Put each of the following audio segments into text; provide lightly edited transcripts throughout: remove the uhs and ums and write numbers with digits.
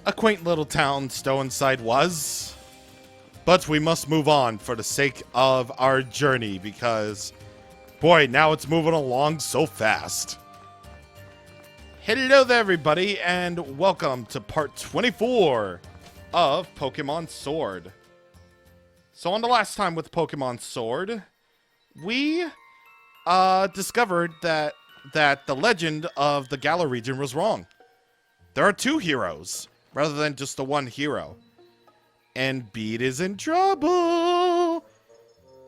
A quaint little town Stow-Inside was. But we must move on for the sake of our journey because, boy, now it's moving along so fast. Hello there, everybody, and welcome to part 24 of Pokemon Sword. So on the last time with Pokemon Sword, we discovered that the legend of the Galar region was wrong. There are two heroes, rather than just the one hero. And Beat is in trouble!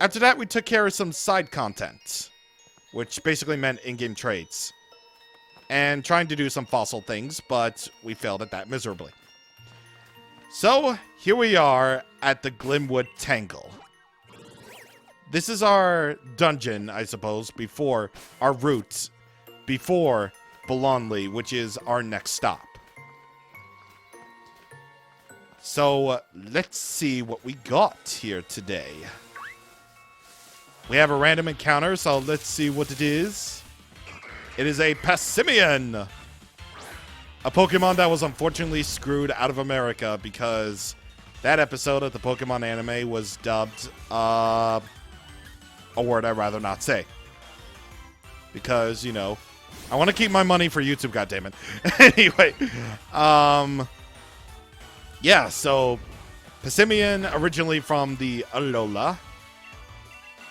After that, we took care of some side content, which basically meant in-game trades. And trying to do some fossil things, but we failed at that miserably. So, here we are at the Glimwood Tangle. This is our dungeon, I suppose, before our route, before Ballonlea, which is our next stop. So, let's see what we got here today. We have a random encounter, so let's see what it is. It is a Passimian! A Pokemon that was unfortunately screwed out of America because that episode of the Pokemon anime was dubbed, a word I'd rather not say. Because, you know, I want to keep my money for YouTube, goddammit. Anyway, yeah, so Passimian originally from the Alola.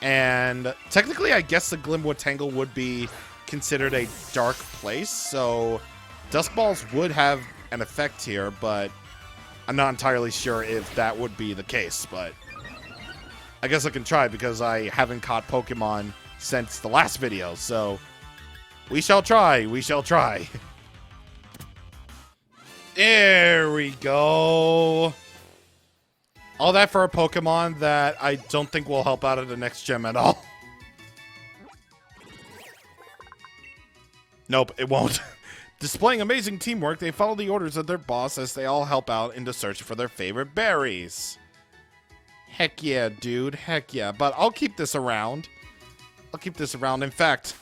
And technically, I guess the Glimwood Tangle would be considered a dark place, so Dusk Balls would have an effect here, but I'm not entirely sure if that would be the case, but I guess I can try because I haven't caught Pokemon since the last video, so we shall try, we shall try. There we go. All that for a Pokemon that I don't think will help out at the next gym at all. Nope, it won't. Displaying amazing teamwork, they follow the orders of their boss as they all help out in the search for their favorite berries. Heck yeah, dude. Heck yeah. But I'll keep this around. I'll keep this around. In fact,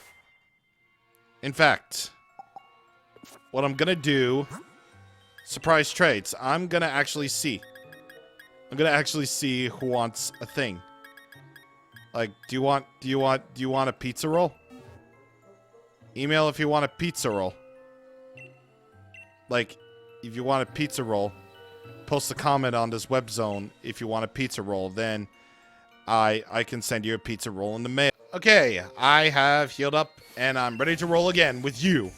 what I'm gonna do, surprise trades. I'm gonna actually see who wants a thing. Like, do you want a pizza roll? Email if you want a pizza roll. Like, if you want a pizza roll, post a comment on this web zone if you want a pizza roll, then I can send you a pizza roll in the mail. Okay, I have healed up and I'm ready to roll again with you.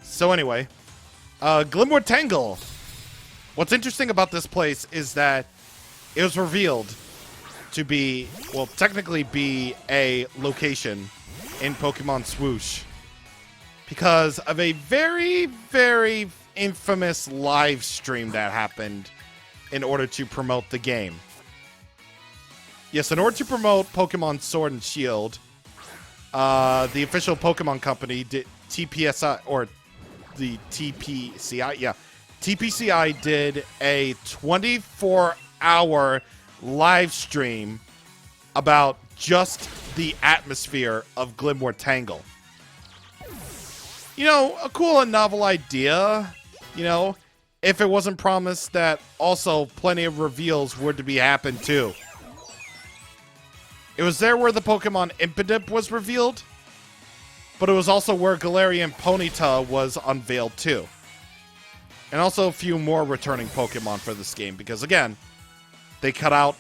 So anyway, Glimmer Tangle. What's interesting about this place is that it was revealed to be, well, technically be a location in Pokemon Swoosh because of a very, very infamous live stream that happened in order to promote the game. Yes, in order to promote Pokemon Sword and Shield, the official Pokemon company did TPSI, or the TPCI, yeah. TPCI did a 24-hour live stream about just the atmosphere of Glimwood Tangle. You know, a cool and novel idea, you know, if it wasn't promised that also plenty of reveals were to be happened too. It was there where the Pokemon Impidimp was revealed, but it was also where Galarian Ponyta was unveiled too. And also a few more returning Pokemon for this game because again, they cut out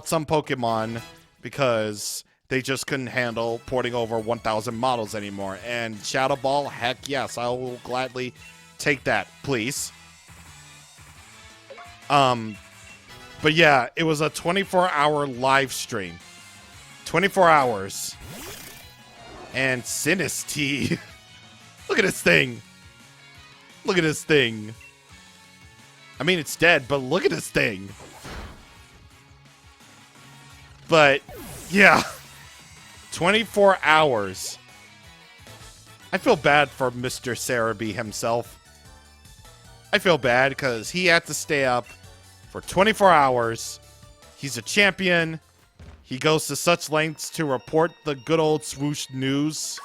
some Pokemon because they just couldn't handle porting over 1,000 models anymore. And Shadow Ball, heck yes, I will gladly take that, please. But yeah, it was a 24-hour live stream. 24 hours. And Sinistee. Look at this thing. Look at this thing. I mean, it's dead, but look at this thing. But, yeah. 24 hours. I feel bad for Mr. Cerebi himself. I feel bad because he had to stay up for 24 hours. He's a champion. He goes to such lengths to report the good old swoosh news.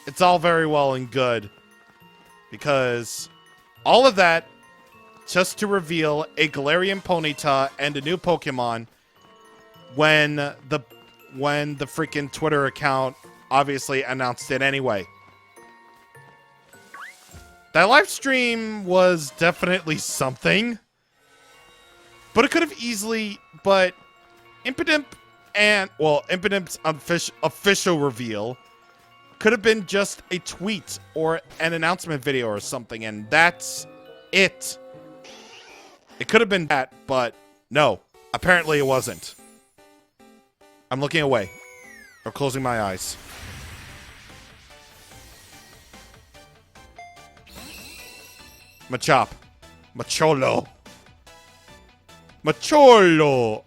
It's all very well and good. Because all of that just to reveal a Galarian Ponyta and a new Pokemon when the freaking Twitter account obviously announced it anyway. That live stream was definitely something. But it could have easily, but Impidimp's official reveal could have been just a tweet or an announcement video or something, and that's it. It could have been that, but no. Apparently it wasn't. I'm looking away. Or closing my eyes. Machop. Macholo. Macholo.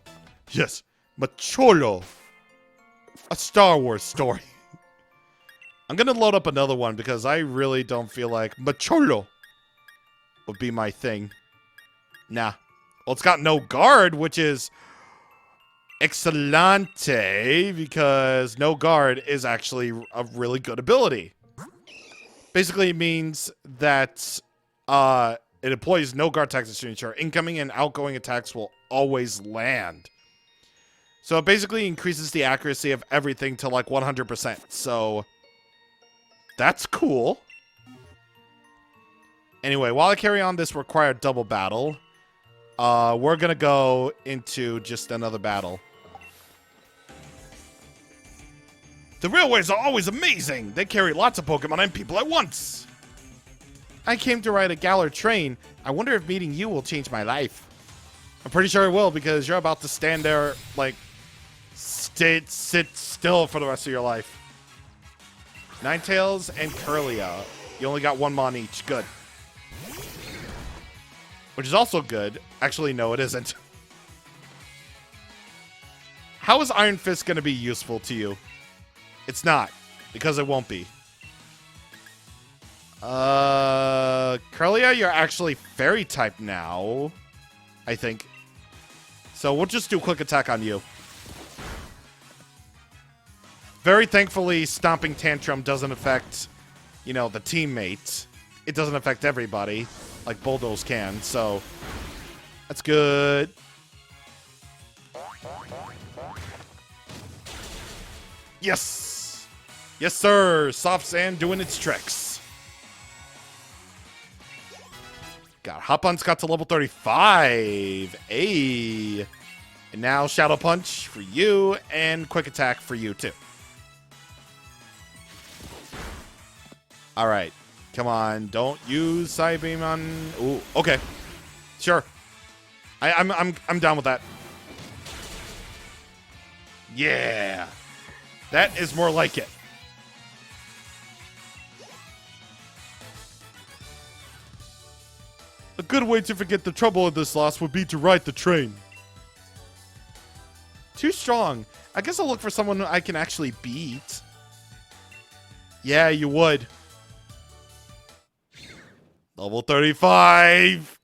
Yes. Macholo. A Star Wars story. I'm gonna load up another one because I really don't feel like Macholo would be my thing. Nah. Well, it's got no guard, which is excelente, because no guard is actually a really good ability. Basically, it means that it employs no guard tactics to ensure incoming and outgoing attacks will always land. So it basically increases the accuracy of everything to like 100%. So that's cool. Anyway, while I carry on this required double battle, we're gonna go into just another battle. The railways are always amazing. They carry lots of Pokemon and people at once. I came to ride a Galar train. I wonder if meeting you will change my life. I'm pretty sure it will, because you're about to stand there, like, sit still for the rest of your life. Ninetales and Kirlia. You only got one Mon each. Good. Which is also good. Actually, no, it isn't. How is Iron Fist going to be useful to you? It's not, because it won't be. Kirlia, you're actually fairy type now, I think. So we'll just do quick attack on you. Very thankfully, Stomping Tantrum doesn't affect, you know, the teammate. It doesn't affect everybody, like Bulldoze can, so that's good. Yes! Yes, sir! Soft Sand doing its tricks. Hop Hunt's got to level 35. Ayy. And now Shadow Punch for you, and Quick Attack for you, too. Alright. Come on. Don't use Psybeam on... Ooh, okay. Sure. I'm down with that. Yeah. That is more like it. A good way to forget the trouble of this loss would be to ride the train. Too strong. I guess I'll look for someone I can actually beat. Yeah, you would. Level 35.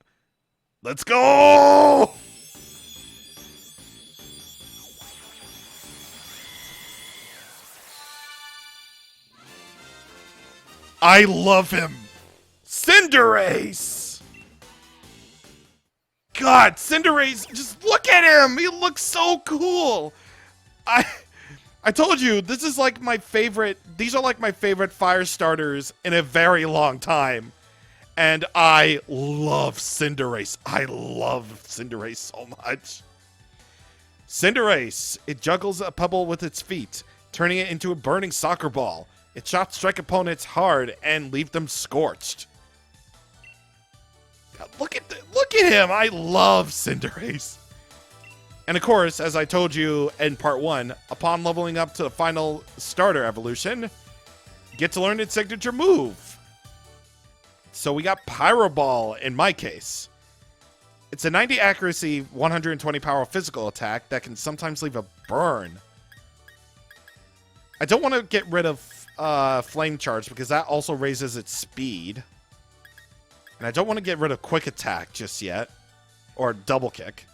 Let's go! I love him. Cinderace. God, Cinderace, just look at him. He looks so cool. I told you, this is like my favorite. These are like my favorite fire starters in a very long time. And I love Cinderace. I love Cinderace so much. Cinderace. It juggles a pebble with its feet, turning it into a burning soccer ball. Its shots strike opponents hard and leave them scorched. God, look at him. I love Cinderace. And of course, as I told you in part 1, upon leveling up to the final starter evolution, you get to learn its signature move. So we got Pyroball in my case. It's a 90 accuracy, 120 power physical attack that can sometimes leave a burn. I don't want to get rid of Flame Charge because that also raises its speed. And I don't want to get rid of Quick Attack just yet. Or Double Kick.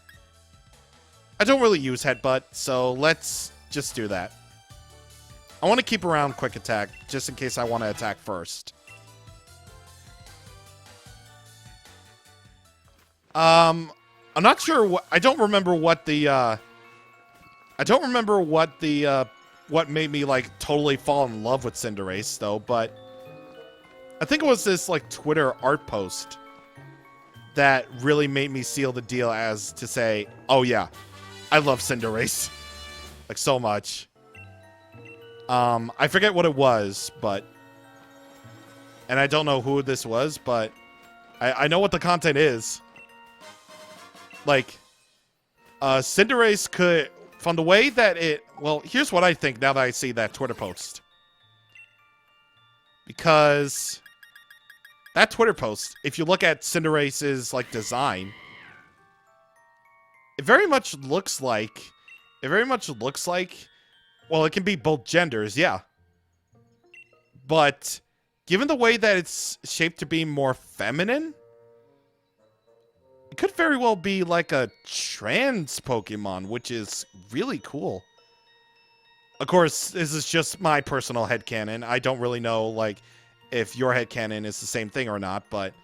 I don't really use Headbutt, so let's just do that. I want to keep around Quick Attack just in case I want to attack first. I'm not sure what, I don't remember what the, what made me, like, totally fall in love with Cinderace, though, but I think it was this, like, Twitter art post that really made me seal the deal as to say, oh yeah, I love Cinderace. Like, so much. I forget what it was, but... And I don't know who this was, but... I know what the content is. Like... Cinderace could... From the way that it... Well, here's what I think now that I see that Twitter post. Because... That Twitter post, if you look at Cinderace's, like, design... It very much looks like... Well, it can be both genders, yeah. But, given the way that it's shaped to be more feminine, it could very well be like a trans Pokemon, which is really cool. Of course, this is just my personal headcanon. I don't really know, like, if your headcanon is the same thing or not, but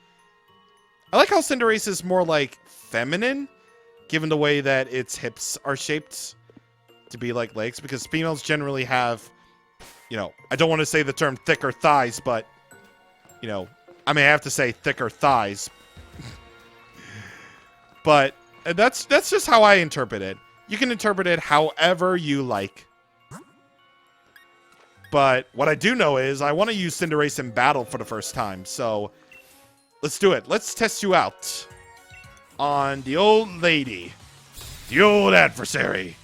I like how Cinderace is more, like, feminine, given the way that its hips are shaped to be like legs, because females generally have, you know, I don't want to say the term thicker thighs, but, you know, I may have to say thicker thighs. But that's just how I interpret it. You can interpret it however you like. But what I do know is I want to use Cinderace in battle for the first time, so let's do it. Let's test you out on the old lady, the old adversary.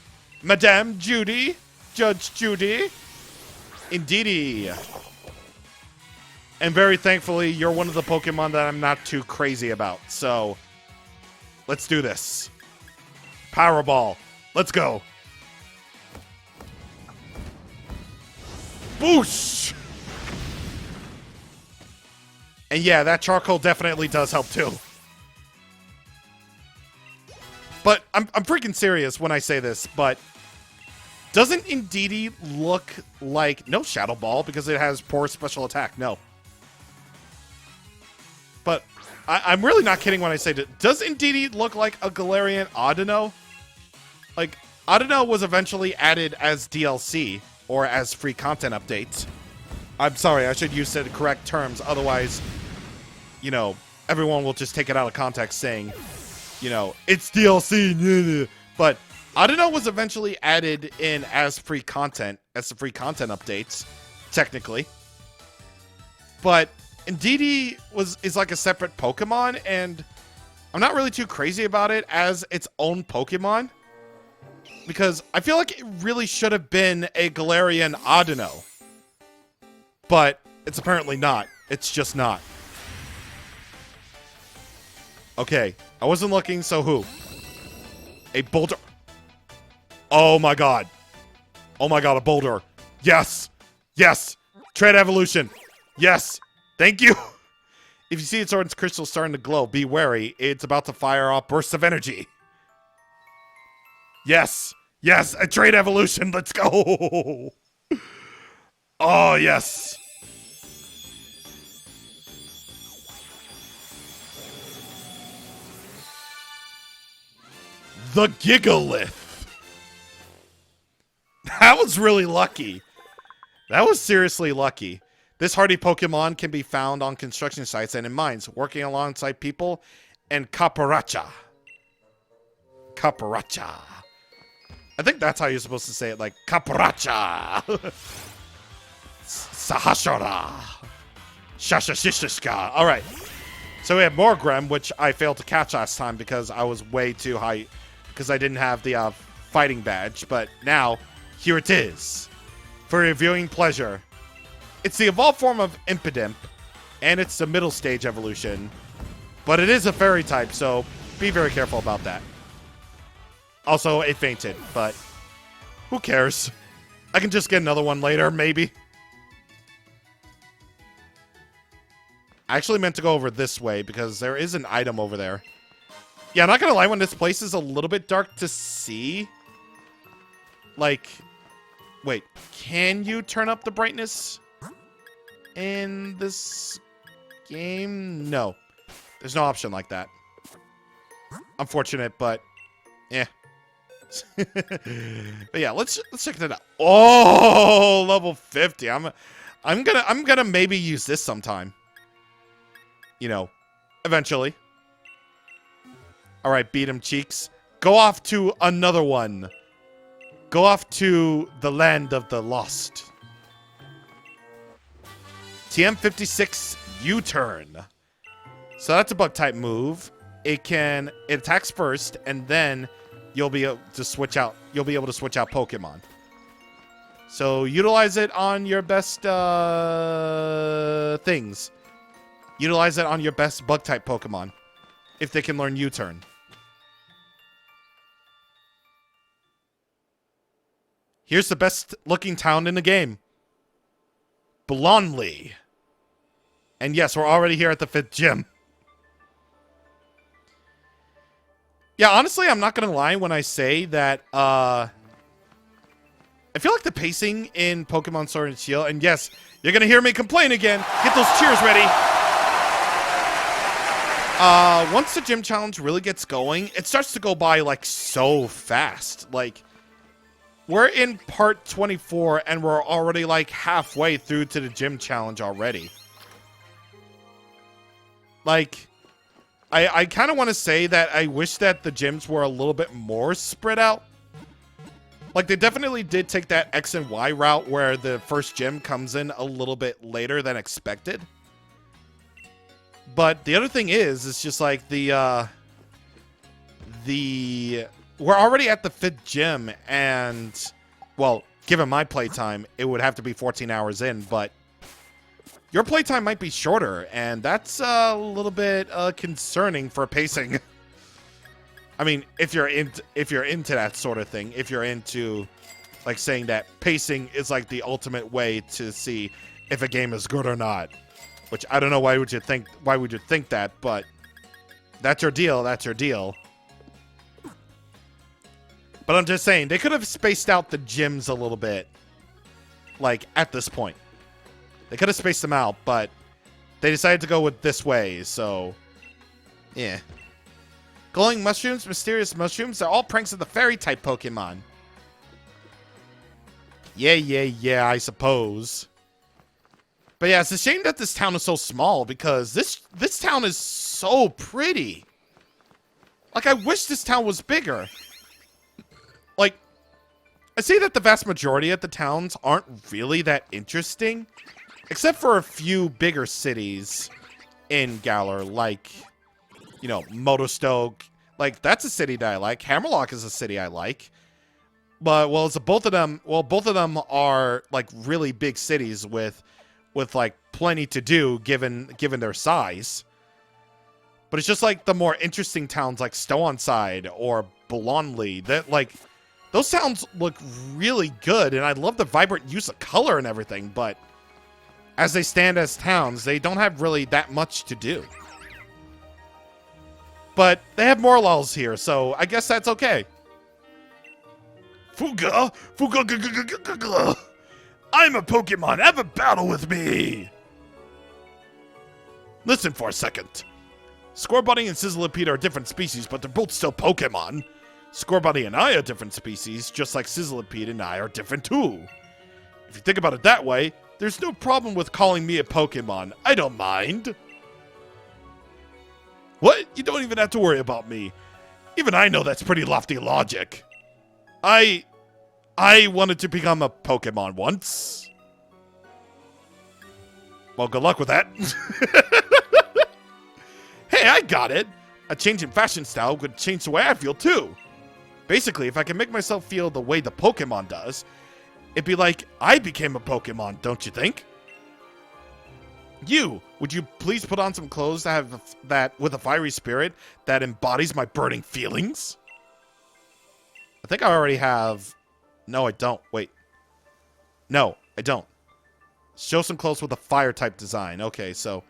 Madame Judy, Judge Judy, indeedy. And very thankfully, you're one of the Pokemon that I'm not too crazy about. So, let's do this. Pyroball, let's go. Boosh! And yeah, that charcoal definitely does help too. But I'm freaking serious when I say this, but doesn't Indeedee look like... No Shadow Ball, because it has poor special attack, no. But I'm really not kidding when I say that. Does Indeedee look like a Galarian Audino? Like, Audino was eventually added as DLC, or as free content updates. I'm sorry, I should use the correct terms, otherwise, you know, everyone will just take it out of context saying... You know, it's DLC, but Audino was eventually added in as free content, as the free content updates, technically. But Indeedee is like a separate Pokemon, and I'm not really too crazy about it as its own Pokemon, because I feel like it really should have been a Galarian Audino, but it's apparently not. It's just not. Okay, I wasn't looking, so who? A boulder. Oh my god. Oh my god, a boulder. Yes. Yes. Trade evolution. Yes. Thank you. If you see its orange crystal starting to glow, be wary. It's about to fire off bursts of energy. Yes. Yes, a trade evolution. Let's go. Oh, yes. The Gigalith. That was really lucky. That was seriously lucky. This hardy Pokemon can be found on construction sites and in mines, working alongside people and Caparacha. Caparacha. I think that's how you're supposed to say it, like Caparacha. Sahashara. Shashashishishka. All right. So we have more Grem, which I failed to catch last time because I was way too high, because I didn't have the fighting badge. But now, here it is. For your viewing pleasure. It's the evolved form of Impidimp, and it's the middle stage evolution. But it is a fairy type, so be very careful about that. Also, it fainted, but who cares? I can just get another one later, maybe. I actually meant to go over this way because there is an item over there. Yeah, I'm not gonna lie, when this place is a little bit dark to see. Like, wait, can you turn up the brightness in this game? No, there's no option like that. Unfortunate, but yeah. But yeah, let's check that out. Oh, level 50. I'm gonna maybe use this sometime. You know, eventually. All right, beat him, cheeks. Go off to another one. Go off to the land of the lost. TM56 U-turn. So that's a bug type move. It attacks first, and then you'll be able to switch out. You'll be able to switch out Pokemon. So utilize it on your best things. Utilize it on your best bug type Pokemon, if they can learn U-turn. Here's the best looking town in the game. Ballonlea. And yes, we're already here at the 5th gym. Yeah, honestly, I'm not going to lie when I say that, I feel like the pacing in Pokemon Sword and Shield, and yes, you're going to hear me complain again. Get those cheers ready. Once the gym challenge really gets going, it starts to go by, like, so fast. Like, we're in part 24, and we're already, like, halfway through to the gym challenge already. Like, I kind of want to say that I wish that the gyms were a little bit more spread out. Like, they definitely did take that X and Y route where the first gym comes in a little bit later than expected. But the other thing is just like we're already at the 5th gym, and, well, given my playtime, it would have to be 14 hours in, but your playtime might be shorter, and that's a little bit concerning for pacing. I mean, if you're into that sort of thing, if you're into, like, saying that pacing is like the ultimate way to see if a game is good or not, which I don't know why would you think that, but that's your deal. That's your deal. But I'm just saying they could have spaced out the gyms a little bit, like at this point. They could have spaced them out, but they decided to go with this way, so yeah. Glowing mushrooms, mysterious mushrooms, they're all pranks of the fairy-type Pokemon. Yeah, I suppose. But yeah, it's a shame that this town is so small, because this town is so pretty. Like, I wish this town was bigger. Like, I say that the vast majority of the towns aren't really that interesting, except for a few bigger cities in Galar, like, you know, Motostoke. Like, that's a city that I like. Hammerlock is a city I like. But, well, it's both of them are, like, really big cities with like, plenty to do given their size. But it's just, like, the more interesting towns like Stow-on-Side or Ballonlea, that, like, those towns look really good, and I love the vibrant use of color and everything, but as they stand as towns, they don't have really that much to do. But they have Morlulls here, so I guess that's okay. Fuga! I'm a Pokemon! Have a battle with me! Listen for a second. Scorbunny and Sizzlipede are different species, but they're both still Pokemon. Scorbunny and I are different species, just like Sizzlipede and I are different too. If you think about it that way, there's no problem with calling me a Pokemon. I don't mind. What? You don't even have to worry about me. Even I know that's pretty lofty logic. I wanted to become a Pokemon once. Well, good luck with that. Hey, I got it. A change in fashion style could change the way I feel too. Basically, if I can make myself feel the way the Pokemon does, it'd be like I became a Pokemon, don't you think? Would you please put on some clothes that with a fiery spirit that embodies my burning feelings? I think I already have... No, I don't. Wait. No, I don't. Show some clothes with a fire-type design. Okay, so...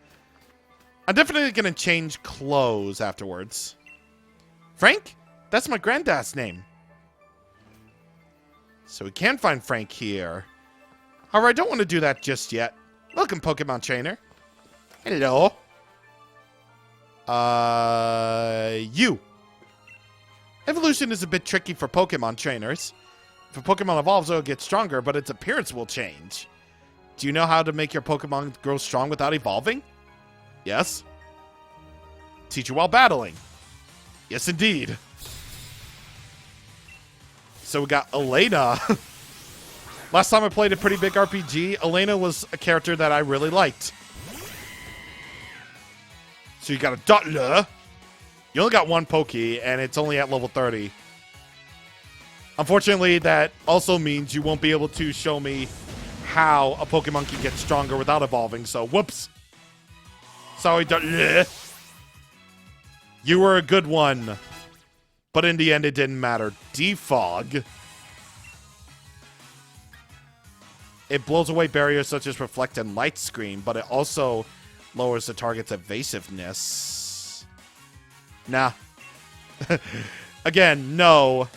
I'm definitely going to change clothes afterwards. Frank? That's my granddad's name. So we can find Frank here. However, I don't want to do that just yet. Welcome, Pokemon Trainer. Hello. You. Evolution is a bit tricky for Pokemon trainers. If a Pokemon evolves, it'll get stronger, but its appearance will change. Do you know how to make your Pokemon grow strong without evolving? Yes. Teach you while battling. Yes, indeed. So we got Elena. Last time I played a pretty big RPG, Elena was a character that I really liked. So you got a Dottler. You only got one Pokey, and it's only at level 30. Unfortunately, that also means you won't be able to show me how a Pokemon can get stronger without evolving, so whoops. Sorry, Dottler. You were a good one. But in the end, it didn't matter. Defog. It blows away barriers such as reflect and light screen, but it also lowers the target's evasiveness. Nah. Again, no.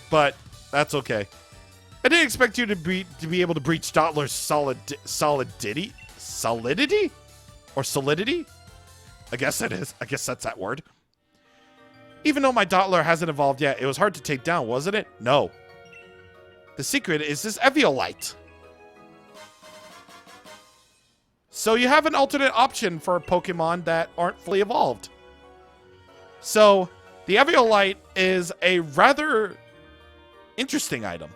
But that's okay. I didn't expect you to be able to breach Dottler's solidity? Solidity? Or solidity? I guess that is. I guess that's that word. Even though my Dottler hasn't evolved yet, it was hard to take down, wasn't it? No. The secret is this Alveolite. So you have an alternate option for Pokemon that aren't fully evolved. So the Alveolite is a rather interesting item.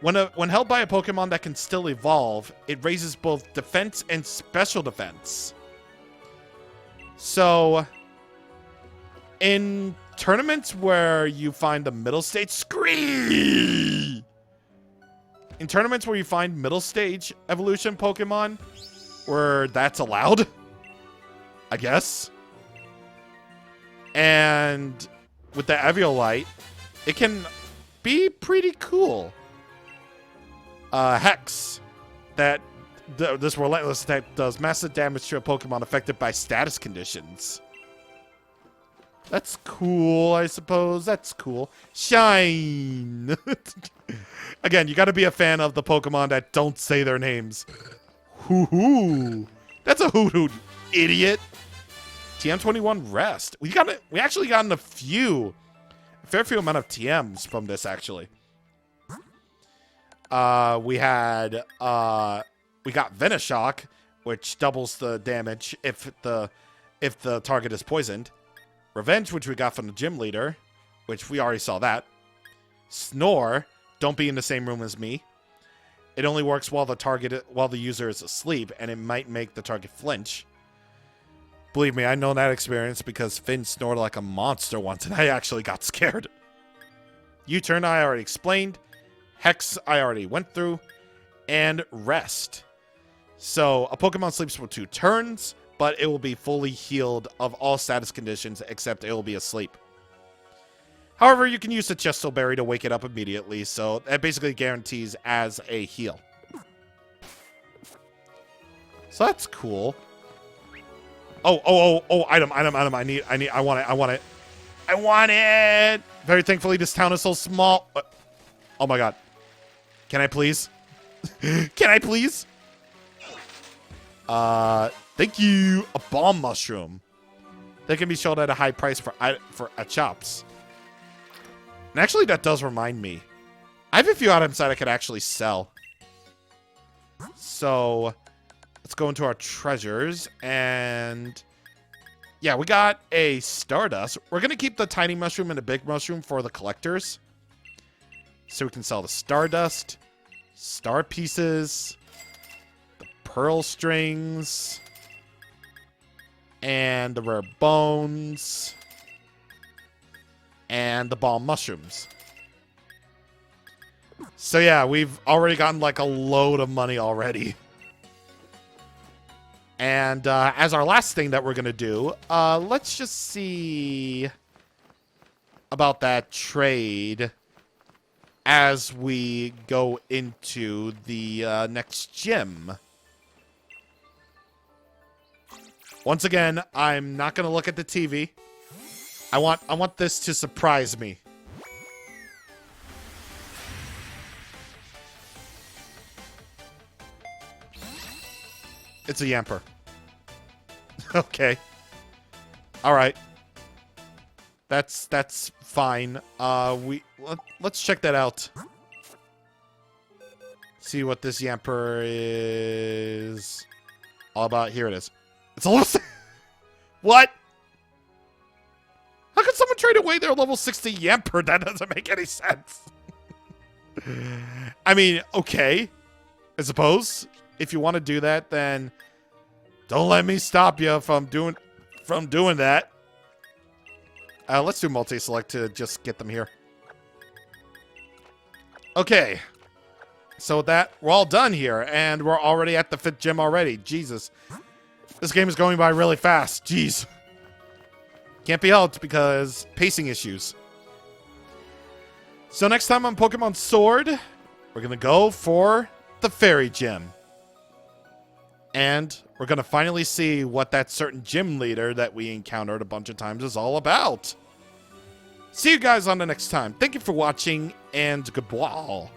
When held by a Pokemon that can still evolve, it raises both defense and special defense. So in tournaments where you find the middle stage scream. In tournaments where you find middle stage evolution Pokemon where that's allowed, I guess. And with the Alveolite, it can be pretty cool. Hex, this relentless type does massive damage to a Pokemon affected by status conditions. That's cool, I suppose. That's cool. Shine. Again, you got to be a fan of the Pokemon that don't say their names. Hoo-hoo. That's a hoot-hoot, idiot. TM21 rest. We actually gotten a fair few amount of TMs from this, actually. We got Venoshock, which doubles the damage if the target is poisoned. Revenge, which we got from the gym leader, which we already saw that. Snore, don't be in the same room as me. It only works while the user is asleep, and it might make the target flinch. Believe me, I know that experience because Finn snored like a monster once, and I actually got scared. U-turn I already explained. Hex I already went through. And rest. So, a Pokemon sleeps for 2 turns, but it will be fully healed of all status conditions except it will be asleep. However, you can use the Chesto Berry to wake it up immediately, so that basically guarantees as a heal. So that's cool. Oh, item. I want it. Very thankfully, this town is so small. Oh my god. Can I please? Can I please? Thank you. A bomb mushroom. They can be sold at a high price for chops. And actually, that does remind me. I have a few items that I could actually sell. So, let's go into our treasures. And yeah, we got a Stardust. We're going to keep the tiny mushroom and the big mushroom for the collectors. So we can sell the Stardust, star pieces, the pearl strings, and the rare bones, and the bomb mushrooms. So yeah, we've already gotten like a load of money already. And as our last thing that we're going to do, let's just see about that trade as we go into the next gym. Once again, I'm not going to look at the TV. I want this to surprise me. It's a Yamper. Okay. All right. That's fine. Let's check that out. See what this Yamper is all about. Here it is. It's a level. What? How could someone trade away their level 60 Yamper? That doesn't make any sense. I mean, okay. I suppose if you want to do that, then don't let me stop you from doing that. Let's do multi-select to just get them here. Okay. So with that, we're all done here, and we're already at the 5th gym already. Jesus. This game is going by really fast. Jeez. Can't be helped because pacing issues. So next time on Pokemon Sword, we're going to go for the Fairy Gym. And we're going to finally see what that certain gym leader that we encountered a bunch of times is all about. See you guys on the next time. Thank you for watching, and goodbye.